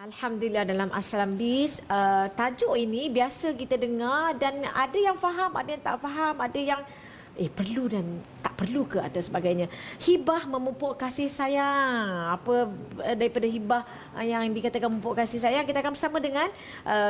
Alhamdulillah dalam Assalam Bis, tajuk ini biasa kita dengar dan ada yang faham, ada yang tak faham, ada yang perlu dan tak perlu ke atau sebagainya. Hibah memupuk kasih sayang. Apa daripada hibah yang dikatakan memupuk kasih sayang, kita akan bersama dengan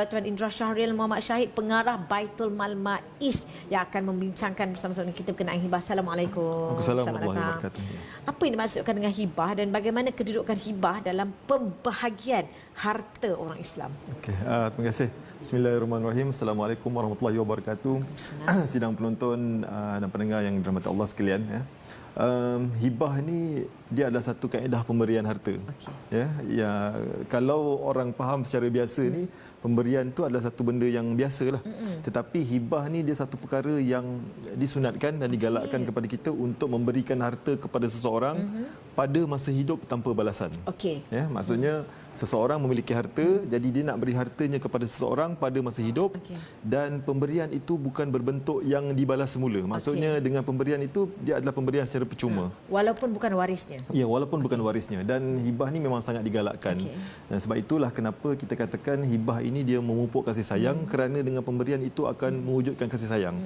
Tuan Indra Syahril Muhammad Syahid, pengarah Baitul Mal Maiz, yang akan membincangkan bersama-sama kita berkenaan hibah. Assalamualaikum. Waalaikumsalam warahmatullahi wabarakatuh. Apa yang dimaksudkan dengan hibah dan bagaimana kedudukan hibah dalam pembahagian harta orang Islam? Okey, terima kasih. Bismillahirrahmanirrahim. Assalamualaikum warahmatullahi wabarakatuh. Sidang penonton dan pendengar yang dirahmati Allah sekalian, ya. Hibah ni dia adalah satu kaedah pemberian harta. Okay. Ya, kalau orang faham secara biasa ni, pemberian tu adalah satu benda yang biasalah. Tetapi hibah ni dia satu perkara yang disunatkan dan digalakkan kepada kita untuk memberikan harta kepada seseorang pada masa hidup tanpa balasan. Okey. Ya, maksudnya seseorang memiliki harta, jadi dia nak beri hartanya kepada seseorang pada masa hidup, dan pemberian itu bukan berbentuk yang dibalas semula. Maksudnya dengan pemberian itu dia adalah pemberian secara percuma. Walaupun bukan warisnya. Ya, walaupun bukan warisnya, dan hibah ni memang sangat digalakkan. Dan sebab itulah kenapa kita katakan hibah ini dia memupuk kasih sayang, kerana dengan pemberian itu akan mewujudkan kasih sayang.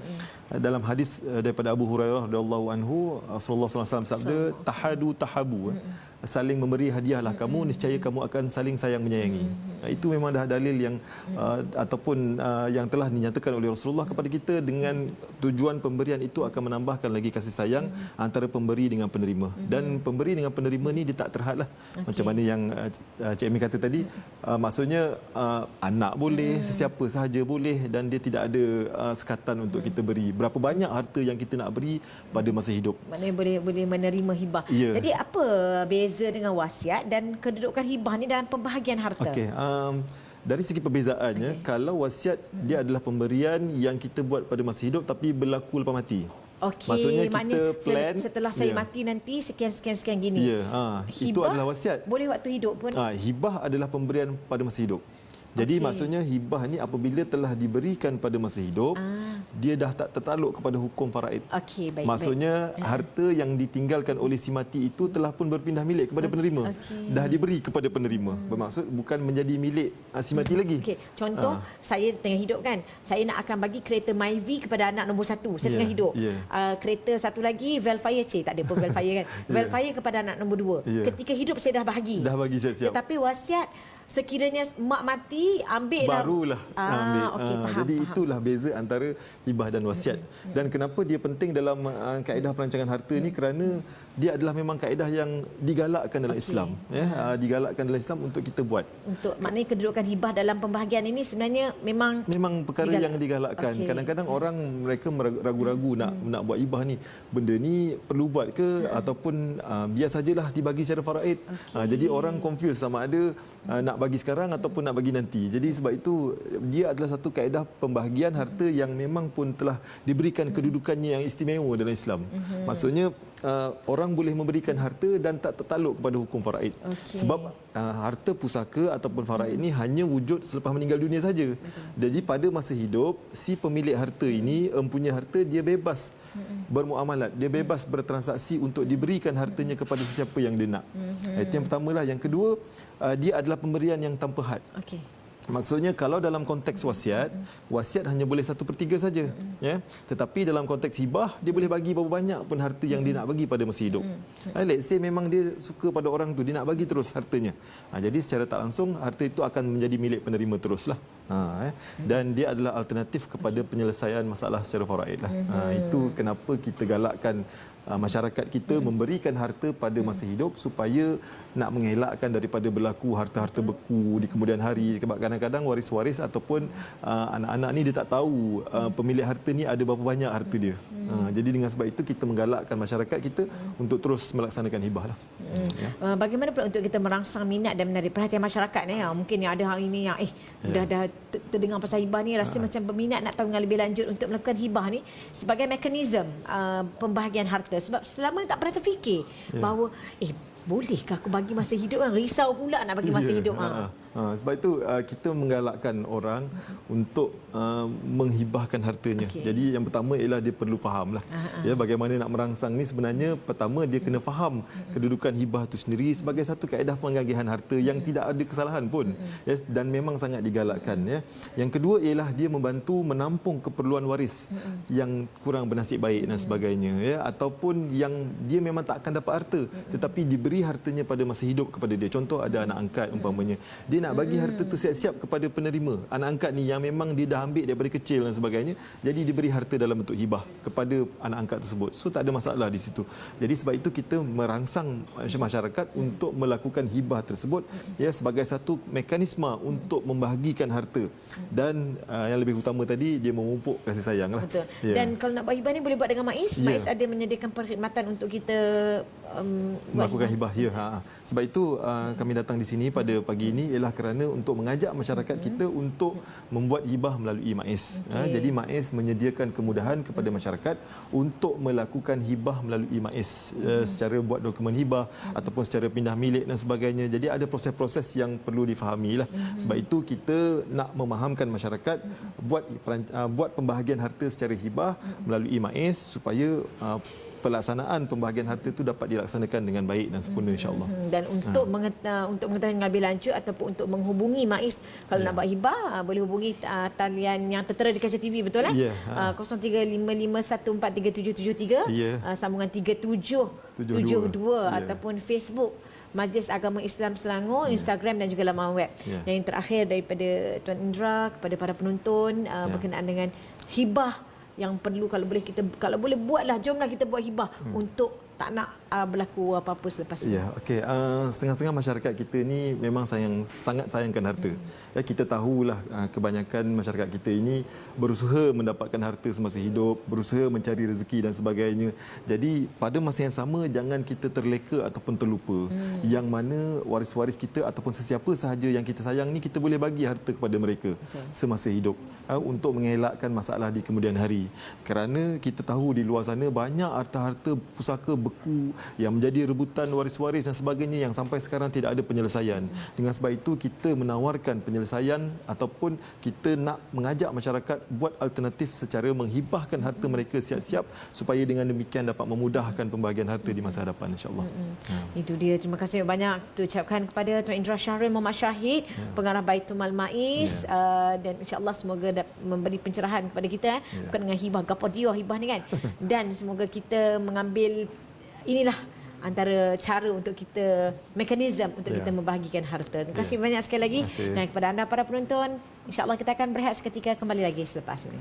Dalam hadis daripada Abu Hurairah radhiyallahu anhu, Rasulullah SAW sabda, tahadu tahabu. Saling memberi hadiahlah kamu, niscaya kamu akan saling sayang menyayangi. Itu memang dah dalil yang ataupun yang telah dinyatakan oleh Rasulullah kepada kita, dengan tujuan pemberian itu akan menambahkan lagi kasih sayang antara pemberi dengan penerima. Dan pemberi dengan penerima ni dia tak terhadlah. Macam mana yang Cik Amin kata tadi, maksudnya anak boleh, sesiapa sahaja boleh, dan dia tidak ada sekatan untuk kita beri. Berapa banyak harta yang kita nak beri pada masa hidup. Maknanya boleh menerima hibah. Yeah. Jadi apa beza dengan wasiat dan kedudukan hibah ni dalam pembahagian harta? Okey, dari segi perbezaannya, kalau wasiat dia adalah pemberian yang kita buat pada masa hidup tapi berlaku lepas mati. Okey, maksudnya kita plan setelah saya mati nanti sekian gini. Itu adalah wasiat. Boleh waktu hidup pun. Hibah adalah pemberian pada masa hidup. Jadi maksudnya hibah ni apabila telah diberikan pada masa hidup, dia dah tak tertakluk kepada hukum faraid. Okey, baik. Maksudnya harta yang ditinggalkan oleh si mati itu telah pun berpindah milik kepada penerima. Dah diberi kepada penerima. Bermaksud bukan menjadi milik si mati lagi. Okey, contoh saya tengah hidup kan. Saya nak akan bagi kereta Myvi kepada anak nombor 1. Saya tengah hidup. Kereta satu lagi Velfire, tak ada pun Velfire kan. Velfire kepada anak nombor 2. Ketika hidup saya dah bahagi. Dah bagi siap-siap. Tetapi wasiat sekiranya mak mati, ambil barulah ambil. Okay, Jadi itulah beza antara hibah dan wasiat. Dan kenapa dia penting dalam kaedah perancangan harta ni, kerana dia adalah memang kaedah yang digalakkan dalam Islam, digalakkan dalam Islam untuk kita buat. Untuk maknanya kedudukan hibah dalam pembahagian ini sebenarnya memang perkara yang digalakkan. Kadang-kadang orang mereka ragu-ragu nak buat hibah ni, benda ni perlu buat ke ataupun biar sajalah dibagi secara faraid. Jadi orang confuse sama ada nak bagi sekarang ataupun nak bagi nanti. Jadi sebab itu dia adalah satu kaedah pembahagian harta yang memang pun telah diberikan kedudukannya yang istimewa dalam Islam. Maksudnya orang boleh memberikan harta dan tak tertakluk kepada hukum faraid. Sebab harta pusaka ataupun faraid ini hanya wujud selepas meninggal dunia saja. Jadi pada masa hidup, si pemilik harta ini, empunya harta, dia bebas bermuamalat, dia bebas bertransaksi untuk diberikan hartanya kepada sesiapa yang dia nak. Itu yang pertamalah. Yang kedua, dia adalah pemberian yang tanpa had. Maksudnya kalau dalam konteks wasiat, wasiat hanya boleh 1/3 saja, ya. Tetapi dalam konteks hibah, dia boleh bagi berapa banyak pun harta yang dia nak bagi pada masa hidup. Let's say memang dia suka pada orang tu, dia nak bagi terus hartanya. Jadi secara tak langsung harta itu akan menjadi milik penerima teruslah. Dan dia adalah alternatif kepada penyelesaian masalah secara faraid lah. Itu kenapa kita galakkan masyarakat kita memberikan harta pada masa hidup, supaya nak mengelakkan daripada berlaku harta-harta beku di kemudian hari. Sebab kadang-kadang waris-waris ataupun anak-anak ni dia tak tahu pemilik harta ni ada berapa banyak harta dia. Jadi dengan sebab itu kita menggalakkan masyarakat kita untuk terus melaksanakan hibah lah. Bagaimana pula untuk kita merangsang minat dan menarik perhatian masyarakat ni? Mungkin yang ada hari ini yang dah terdengar pasal hibah ni, rasa macam berminat nak tahu dengan lebih lanjut untuk melakukan hibah ni sebagai mekanisme pembahagian harta. Sebab selama ni tak pernah terfikir bahawa bolehkah aku bagi masa hidup kan? Risau pula nak bagi masa hidup. Sebab itu kita menggalakkan orang untuk menghibahkan hartanya. Jadi yang pertama ialah dia perlu fahamlah. Ya, bagaimana nak merangsang ni sebenarnya pertama dia kena faham kedudukan hibah itu sendiri sebagai satu kaedah pengagihan harta yang tidak ada kesalahan pun. Ya, dan memang sangat digalakkan ya. Yang kedua ialah dia membantu menampung keperluan waris yang kurang bernasib baik dan sebagainya ya, ataupun yang dia memang tak akan dapat harta tetapi diberi hartanya pada masa hidup kepada dia. Contoh ada anak angkat umpamanya. Dia nak bagi harta tu siap-siap kepada penerima. Anak angkat ni yang memang dia dah ambil daripada kecil dan sebagainya. Jadi diberi harta dalam bentuk hibah kepada anak angkat tersebut. So tak ada masalah di situ. Jadi sebab itu kita merangsang masyarakat untuk melakukan hibah tersebut ya sebagai satu mekanisme untuk membahagikan harta. Dan yang lebih utama tadi dia memupuk kasih sayang lah. Betul. Ya. Dan kalau nak buat hibah ni boleh buat dengan MAIS. MAIS ada menyediakan perkhidmatan untuk kita melakukan hibah. Ya. Sebab itu kami datang di sini pada pagi ini ialah kerana untuk mengajak masyarakat kita untuk membuat hibah melalui MAIS. Jadi MAIS menyediakan kemudahan kepada masyarakat untuk melakukan hibah melalui MAIS secara buat dokumen hibah ataupun secara pindah milik dan sebagainya. Jadi ada proses-proses yang perlu difahami lah. Sebab itu kita nak memahamkan masyarakat buat pembahagian harta secara hibah melalui MAIS supaya pelaksanaan pembahagian harta itu dapat dilaksanakan dengan baik dan sempurna insya-Allah. Dan untuk mengetahui lebih lanjut ataupun untuk menghubungi MAIS kalau nak buat hibah boleh hubungi talian yang tertera di kaca TV, betul eh? 0355143773 sambungan 3772 ataupun Facebook Majlis Agama Islam Selangor, Instagram dan juga laman web. Yang terakhir daripada Tuan Indra kepada para penonton berkenaan dengan hibah yang perlu kalau boleh buatlah, jomlah kita buat hibah untuk tak nak berlaku apa-apa selepas ini. Ya, okey. Setengah-setengah masyarakat kita ni memang sangat sayangkan harta. Ya, kita tahulah kebanyakan masyarakat kita ini berusaha mendapatkan harta semasa hidup, berusaha mencari rezeki dan sebagainya. Jadi pada masa yang sama jangan kita terleka ataupun terlupa yang mana waris-waris kita ataupun sesiapa sahaja yang kita sayang ni kita boleh bagi harta kepada mereka semasa hidup untuk mengelakkan masalah di kemudian hari. Kerana kita tahu di luar sana banyak harta-harta pusaka beku yang menjadi rebutan waris-waris dan sebagainya yang sampai sekarang tidak ada penyelesaian. Dengan sebab itu kita menawarkan penyelesaian ataupun kita nak mengajak masyarakat buat alternatif secara menghibahkan harta mereka siap-siap supaya dengan demikian dapat memudahkan pembahagian harta di masa hadapan insya-Allah. Itu dia. Terima kasih banyak diucapkan kepada Tuan Indra Syahril Muhammad Syahid, pengarah Baitul Mal MAIS dan insya-Allah semoga memberi pencerahan kepada kita bukan dengan hibah gapo dia hibah ni kan. Dan semoga kita mengambil inilah antara cara untuk kita, mekanisme untuk kita membahagikan harta. Terima kasih banyak sekali lagi. Dan kepada anda para penonton, insya-Allah kita akan berehat seketika, kembali lagi selepas ini.